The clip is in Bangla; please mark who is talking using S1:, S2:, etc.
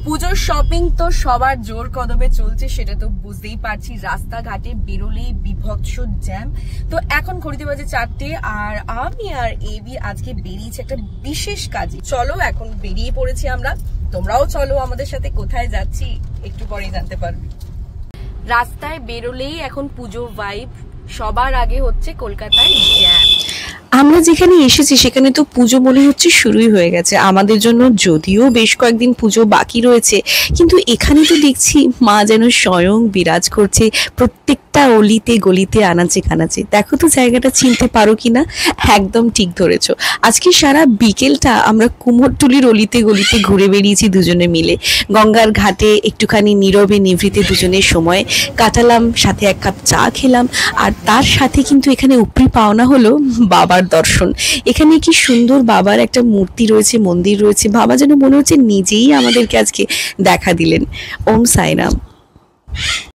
S1: পুজোর শপিং তো সবার জোর কদমে চলছে, সেটা তো বুঝতেই পারছি। রাস্তাঘাটে বেরোলেই বিভৎস জ্যাম। তো এখন ঘড়িতে বাজে 4টে, আর আমি আর এবি আজকে বেরিয়েছি একটা বিশেষ কাজে। চলো এখন বেরিয়ে পড়েছি আমরা, তোমরাও চলো আমাদের সাথে। কোথায় যাচ্ছি একটু পরেই জানতে পারবি। রাস্তায় বেরোলেই এখন পুজো ভাইব। সবার আগে হচ্ছে কলকাতায় জ্যাম।
S2: আমরা যেখানে এসেছি সেখানে তো পুজো মনে হচ্ছে শুরুই হয়ে গেছে আমাদের জন্য, যদিও বেশ কয়েকদিন পুজো বাকি রয়েছে, কিন্তু এখানে তো দেখছি মা যেন স্বয়ং বিরাজ করছে প্রত্যেকটা অলিতে গলিতে আনাচে কানাচে। দেখো তো জায়গাটা চিনতে পারো কিনা। একদম ঠিক ধরেছ। আজকে সারা বিকেলটা আমরা কুমোরটুলির অলিতে গলিতে ঘুরে বেরিয়েছি দুজনে মিলে। গঙ্গার ঘাটে একটুখানি নীরবে নিভৃতে দুজনের সময় কাটালাম, সাথে এক কাপ চা খেলাম, আর তার সাথে কিন্তু এখানে উপরি পাওনা হলো বাবার দর্শন। এখানে কি সুন্দর বাবার একটা মূর্তি রয়েছে, মন্দির রয়েছে। বাবা যেন মনে হচ্ছে নিজেই আমাদেরকে আজকে দেখা দিলেন। ওম সাইরাম।